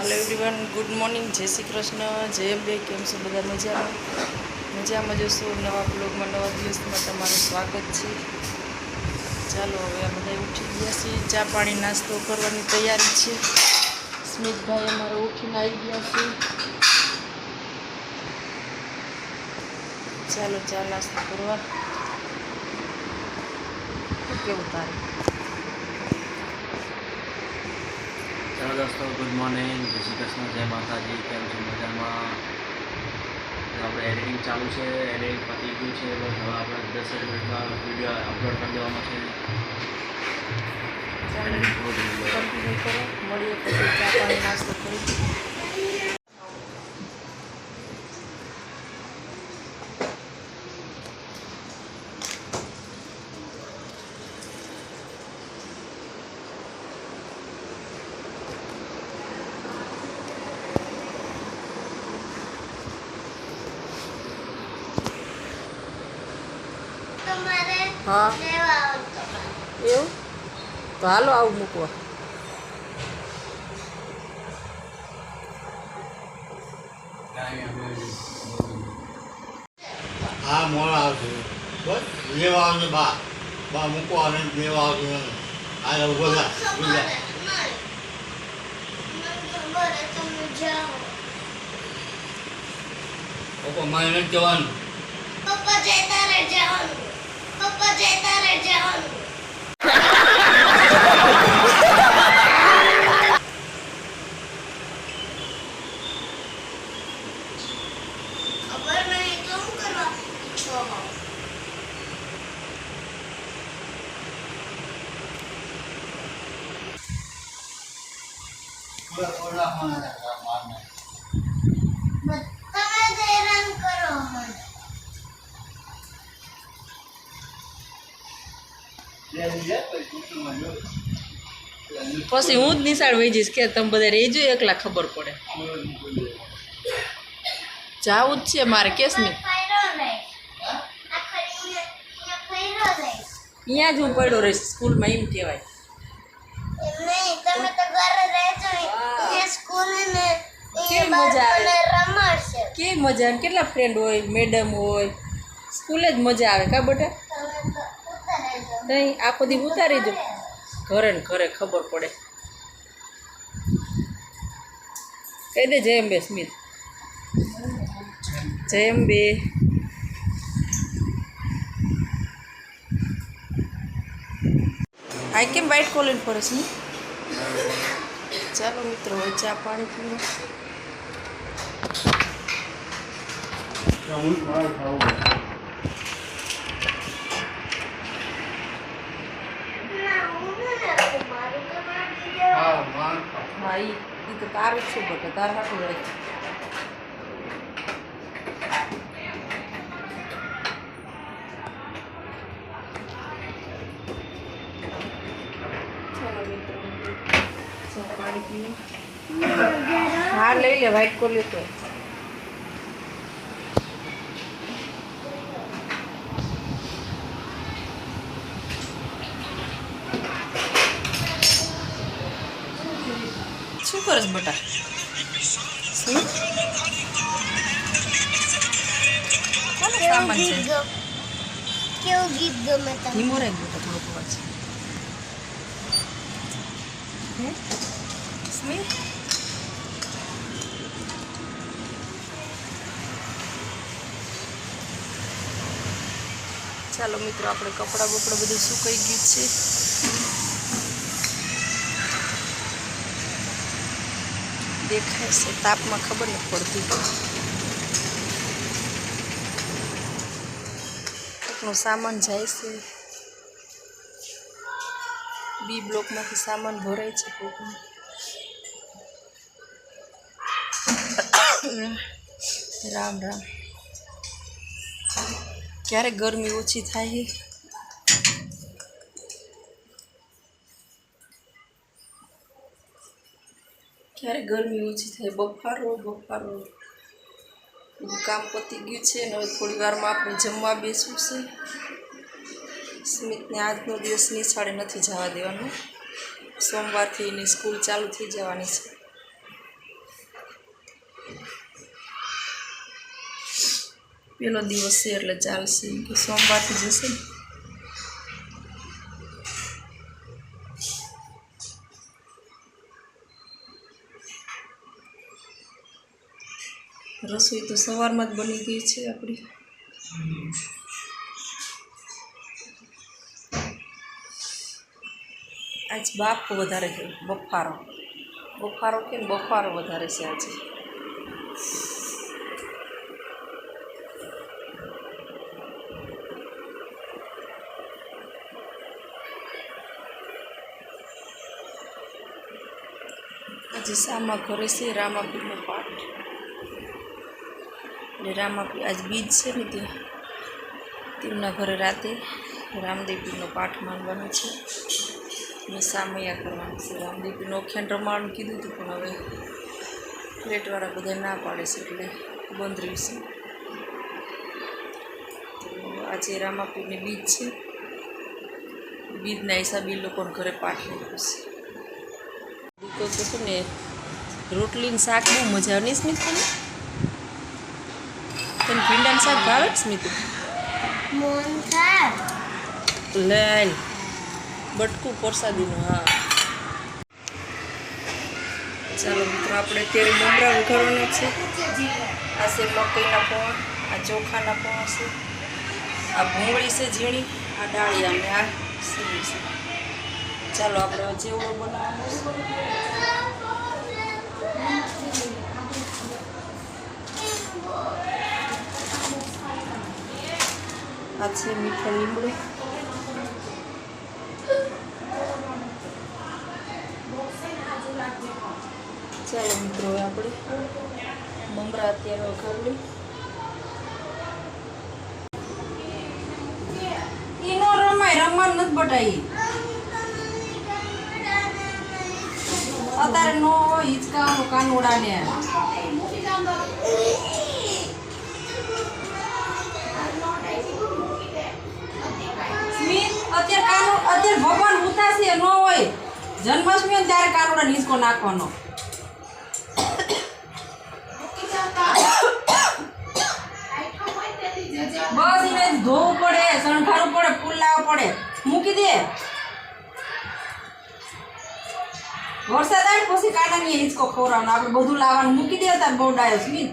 Hello everyone, good morning, जय श्री कृष्ण, जय अंबे। केम छो बधा? मजामां जोशो। नवा ब्लॉगमां नवा दिवसमां तमारुं स्वागत छे। चालो हवे आ बधा उठी गया छे, चा पाणी नास्तो करवानी तैयारी छे। स्मित भाई अमारा उठीने आई गया छे। चालो चा नास्तो करवा। केवुं तारे? चलो दोस्तों, गुड मॉर्निंग, जय श्री कृष्ण, जय माता जी। केम छो? मजामां? આપણે એડિટિંગ ચાલુ છે, એડિટિંગ પતી ગયું છે, બસ હવે આપણે 10 મિનિટમાં વિડીયો અપલોડ કરી દેવાનો છે. એડિટિંગ પૂરું થઈ ગયું. કન્ટિન્યુ કરો, મળીએ પછી ચા પાણી નાસ્તો કરી. हाँ એવું તો હાલો આવું મૂકવા. હા મોડા આવશે બસ લેવા આવશે બા બા મૂકવા આવે લેવા આવશે આ ઉભો થા પપ્પા મારે નથી જવાનું. પપ્પા જતા રહે જવાનું. પપ્પા જતા રહે જવાનું. ખબર નહીં તો શું કરવા છો? ઓલા મારને તમે જ હેરાન કરો મને. પછી હું જ નિશાળ વહી જઈશ કે તમે બધા રહેજો એકલા, ખબર પડે. જાવું જ છે મારે. કેસ ને ફાયરો નહીં. આખો અહીંયા ફાયરો નહીં. અહીંયા જ હું પડ્યો રહીશ સ્કૂલમાં, એમ કહેવાય. એમ નહીં, તમે તો ઘરે રહેજો. અહીંયા સ્કૂલ ને કેવી મજા આવે. રમાડશે. કેવી મજા આવે, કેટલા ફ્રેન્ડ હોય, મેડમ હોય, સ્કૂલે જ મજા આવે. કા બેટા? તમે તો ઉતારે જો. નહીં, આખો દી ઉતારી જો. ઘરે ને ઘરે ખબર પડે. કહી દે જય અંબે સ્મિત. જય અંબે. આ કેમ વાઇટ કોલિન પર છે ને? ચાલો મિત્રો, હવે ચા પાણી પીવો. હું મારે ખાવું ના, હું નથી રાખું. મારું તો નાખી દેવાનું. હા માર હા, એ તો તારું જ શું બટે, તાર હાટું રહે. ચાલો મિત્રો, ચા પાણી પીવો. હા લઈ લે, વાઇટ કોલિન તો. શું કરસ બટા? શું કોનો સામાન છે? કેવું ગીત ગમે તમને? ધીમો રહે બેટા, થોડોક અવાજ. હે સ્મિત? ચાલો મિત્રો, આપણે કપડાં બપડા બધું સુકાઈ ગયું છે. દેખાય છે તાપમાં, ખબર નથી પડતી. કોઈકનો સામાન જાય છે. બી બ્લોકમાંથી સામાન ભરાય છે કોઈકનું. રામ રામ. ક્યારે ગરમી ઓછી થાય. ક્યારે ગરમી ઓછી થાય. બફારો બફારો. બધું કામ પતી ગયું છે ને હવે થોડી વારમાં આપણે જમવા બેસવું છે. સ્મિતને આજનો દિવસ નિશાળે નથી જવા દેવાનો. સોમવારથી એની સ્કૂલ ચાલુ થઈ જવાની છે. પહેલો દિવસ છે એટલે ચાલશે કે સોમવારથી જશે ને. રસોઈ તો સવારમાં જ બની ગઈ છે આપણી. આજ બાપ વધારે છે, બફારો બફારો કે બફારો વધારે છે આજે. આજે શામાં ઘરે છે રામાપીરનો પાઠ. એટલે રામાપીર આજ બીજ છે ને તેમના ઘરે રાતે રામદેવપીરનો પાઠ માનવાનો છે અને સામૈયા કરવાનું છે. રામદેવપીરનો ઓખ્યાન રમાવાનું કીધું હતું પણ હવે ફ્લેટવાળા બધા ના પાડે છે એટલે બંધ રહેશે. તો આજે રામાપીરની બીજ છે. બીજના હિસાબે એ લોકોને ઘરે પાઠ લીધું છે. દીકો તો છે ને રોટલીનું શાક બહુ મજા આવે નહીં સ્મિત? તને ભીંડાનું શાક ભાવે જ સ્મિત? મોહનથાળ લેલ બટકું પ્રસાદીનું. હા ચાલો મિત્રો, આપણે અત્યારે મમરા વઘારવાના છે. આ છે મકઈના પૌવા, આ ચોખાના પૌવા છે, આ ભૂંગળી છે ઝીણી, આ ડાળિયા અને આ સીવી છે. ચાલો આપણે જેવડો બનાવવાનો છે. આ છે મીઠો લીમડો. ચાલો મિત્રો, હવે આપણે મમરા અત્યારે વઘારી એનો રમાય રમવાનું નથી બટાઈ અત્યારે નો હિંચકાવાનું કાનોડાને. અત્યારે ભગવાન ઉતારશે ન હોય જન્માષ્ટમી હોય ત્યારે કાનોડા હિંચકો નાખવાનો. બસ એને ધોવું પડે, શણગારવું પડે, ફૂલ લાવવું પડે, મૂકી દે. વરસાદ આવે પછી કાનાની હિંચકો ખવડાવવાનો, આપણે બધું લાવવાનું મૂકી દે. તાર બહુ ડાયો સ્મિત.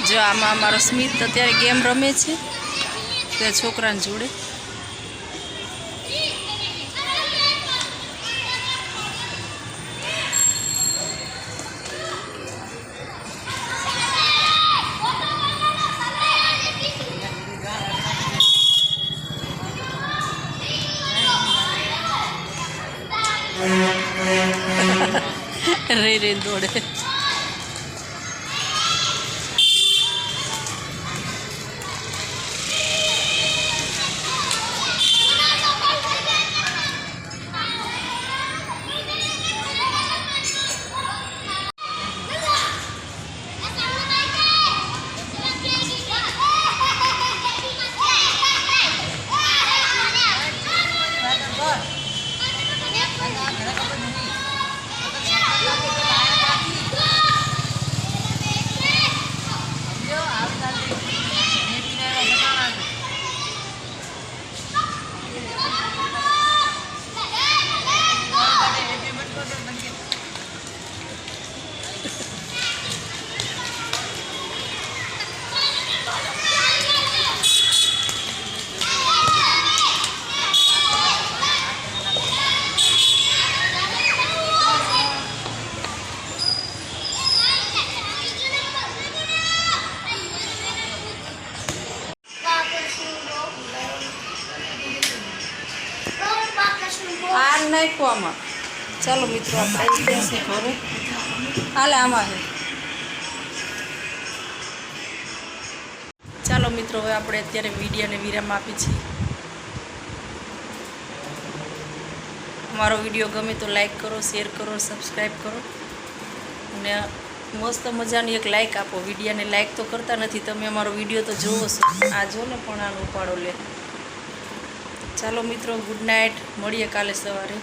જો આમાં અમારો સ્મિત અત્યારે ગેમ રમે છે તે છોકરાને જોડે. રે દોડે. આ નાખવામાં ચાલો મિત્રો આપણે આવી ગયા છે ઘરે. હાલે આમાં છે. ચાલો મિત્રો હવે આપણે અત્યારે વિડીયોને વિરામ આપી છીએ. અમારો વિડીયો ગમે તો લાઈક કરો, શેર કરો, સબસ્ક્રાઈબ કરો અને મસ્ત મજાની એક લાઈક આપો. વિડીયોને લાઈક તો કરતા નથી તમે, અમારો વિડીયો તો જોવો છો. આ જો ને પણ આનો ઉપાડો લે. ચાલો મિત્રો, ગુડ નાઇટ. મળીએ કાલે સવારે.